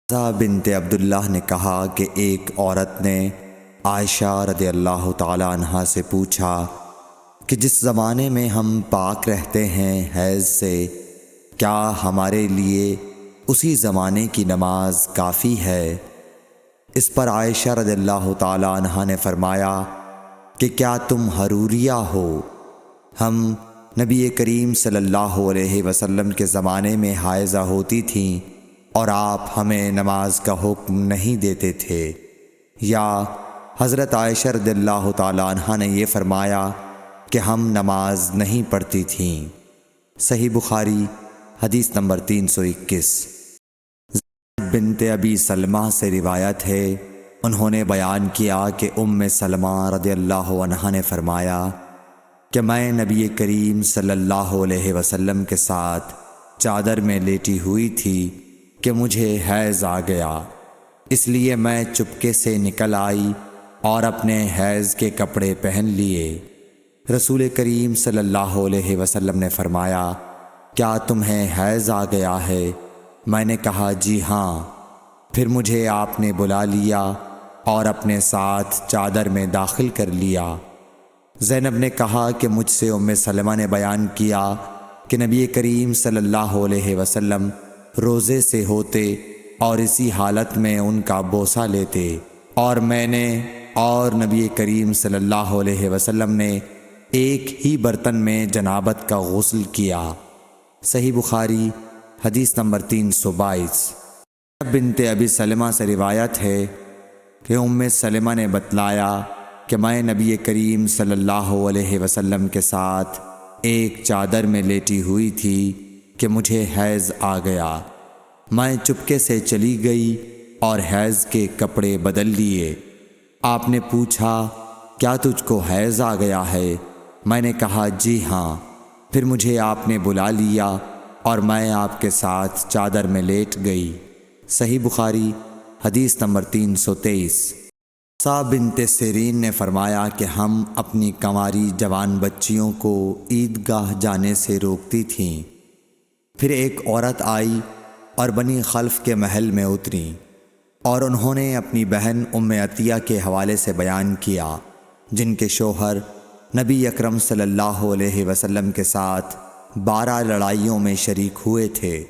بنت عبداللہ نے کہا کہ ایک عورت نے عائشہ رضی اللہ تعالیٰ عنہا سے پوچھا کہ جس زمانے میں ہم پاک رہتے ہیں حیض سے، کیا ہمارے لیے اسی زمانے کی نماز کافی ہے؟ اس پر عائشہ رضی اللہ تعالیٰ عنہا نے فرمایا کہ کیا تم حروریہ ہو؟ ہم نبی کریم صلی اللہ علیہ وسلم کے زمانے میں حائضہ ہوتی تھیں اور آپ ہمیں نماز کا حکم نہیں دیتے تھے، یا حضرت عائشہ رضی اللہ تعالیٰ عنہا نے یہ فرمایا کہ ہم نماز نہیں پڑھتی تھیں۔ صحیح بخاری حدیث نمبر 321۔ زینب بنت ابی سلمہ سے روایت ہے، انہوں نے بیان کیا کہ ام سلمہ رضی اللہ عنہا نے فرمایا کہ میں نبی کریم صلی اللہ علیہ وسلم کے ساتھ چادر میں لیٹی ہوئی تھی کہ مجھے حیض آ گیا، اس لیے میں چپکے سے نکل آئی اور اپنے حیض کے کپڑے پہن لیے۔ رسول کریم صلی اللہ علیہ وسلم نے فرمایا، کیا تمہیں حیض آ گیا ہے؟ میں نے کہا جی ہاں۔ پھر مجھے آپ نے بلا لیا اور اپنے ساتھ چادر میں داخل کر لیا۔ زینب نے کہا کہ مجھ سے ام سلمہ نے بیان کیا کہ نبی کریم صلی اللہ علیہ وسلم روزے سے ہوتے اور اسی حالت میں ان کا بوسہ لیتے، اور میں نے اور نبی کریم صلی اللہ علیہ وسلم نے ایک ہی برتن میں جنابت کا غسل کیا۔ صحیح بخاری حدیث نمبر 322۔ بنت ابی سلمہ سے روایت ہے کہ ام سلمہ نے بتلایا کہ میں نبی کریم صلی اللہ علیہ وسلم کے ساتھ ایک چادر میں لیٹی ہوئی تھی کہ مجھے حیض آ گیا۔ میں چپکے سے چلی گئی اور حیض کے کپڑے بدل لیے۔ آپ نے پوچھا، کیا تجھ کو حیض آ گیا ہے؟ میں نے کہا جی ہاں۔ پھر مجھے آپ نے بلا لیا اور میں آپ کے ساتھ چادر میں لیٹ گئی۔ صحیح بخاری حدیث نمبر 323۔ بنت سیرین نے فرمایا کہ ہم اپنی کنواری جوان بچیوں کو عیدگاہ جانے سے روکتی تھیں۔ پھر ایک عورت آئی اور بنی خلف کے محل میں اتری، اور انہوں نے اپنی بہن ام عطیہ کے حوالے سے بیان کیا، جن کے شوہر نبی اکرم صلی اللہ علیہ وسلم کے ساتھ 12 لڑائیوں میں شریک ہوئے تھے،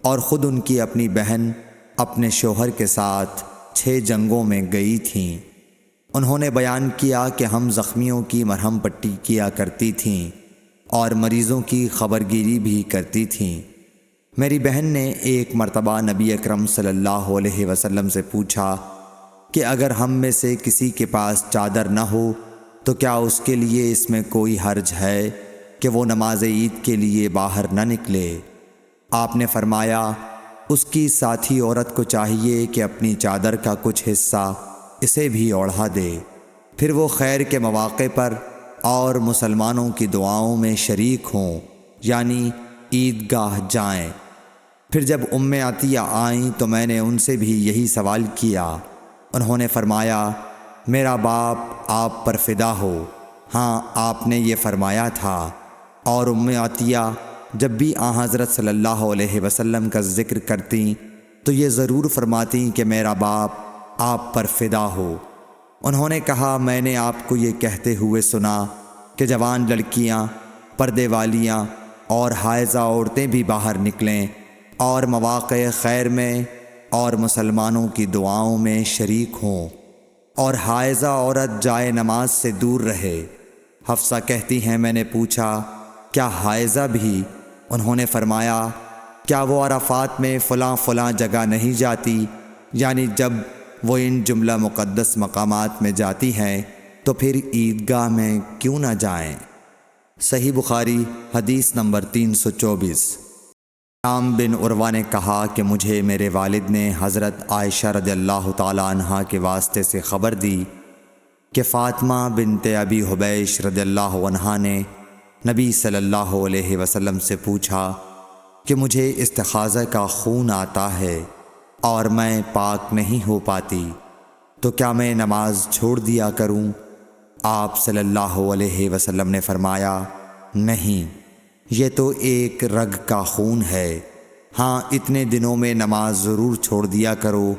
اور خود ان کی اپنی بہن اپنے شوہر کے ساتھ 6 جنگوں میں گئی تھیں۔ انہوں نے بیان کیا کہ ہم زخمیوں کی مرہم پٹی کیا کرتی تھیں اور مریضوں کی خبرگیری بھی کرتی تھیں۔ میری بہن نے ایک مرتبہ نبی اکرم صلی اللہ علیہ وسلم سے پوچھا کہ اگر ہم میں سے کسی کے پاس چادر نہ ہو تو کیا اس کے لیے اس میں کوئی حرج ہے کہ وہ نماز عید کے لیے باہر نہ نکلے؟ آپ نے فرمایا، اس کی ساتھی عورت کو چاہیے کہ اپنی چادر کا کچھ حصہ اسے بھی اوڑھا دے، پھر وہ خیر کے مواقع پر اور مسلمانوں کی دعاؤں میں شریک ہوں، یعنی عیدگاہ جائیں۔ پھر جب ام عطیہ آئیں تو میں نے ان سے بھی یہی سوال کیا۔ انہوں نے فرمایا، میرا باپ آپ پر فدا ہو، ہاں آپ نے یہ فرمایا تھا۔ اور ام عطیہ جب بھی آن حضرت صلی اللہ علیہ وسلم کا ذکر کرتیں تو یہ ضرور فرماتیں کہ میرا باپ آپ پر فدا ہو۔ انہوں نے کہا، میں نے آپ کو یہ کہتے ہوئے سنا کہ جوان لڑکیاں، پردے والیاں اور حائضہ عورتیں بھی باہر نکلیں اور مواقع خیر میں اور مسلمانوں کی دعاؤں میں شریک ہوں، اور حائضہ عورت جائے نماز سے دور رہے۔ حفصہ کہتی ہیں، میں نے پوچھا، کیا حائضہ بھی؟ انہوں نے فرمایا، کیا وہ عرفات میں فلاں فلاں جگہ نہیں جاتی؟ یعنی جب وہ ان جملہ مقدس مقامات میں جاتی ہیں تو پھر عیدگاہ میں کیوں نہ جائیں؟ صحیح بخاری حدیث نمبر 324۔ ہشام بن عروہ نے کہا کہ مجھے میرے والد نے حضرت عائشہ رضی اللہ تعالیٰ عنہا کے واسطے سے خبر دی کہ فاطمہ بنت ابی حبیش رضی اللہ عنہا نے نبی صلی اللہ علیہ وسلم سے پوچھا کہ مجھے استحاضہ کا خون آتا ہے اور میں پاک نہیں ہو پاتی، تو کیا میں نماز چھوڑ دیا کروں؟ آپ صلی اللہ علیہ وسلم نے فرمایا، نہیں، یہ تو ایک رگ کا خون ہے، ہاں اتنے دنوں میں نماز ضرور چھوڑ دیا کرو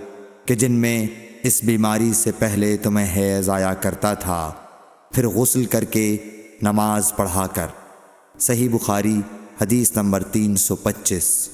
کہ جن میں اس بیماری سے پہلے تمہیں حیض آیا کرتا تھا، پھر غسل کر کے نماز پڑھا کر۔ صحیح بخاری حدیث نمبر 325۔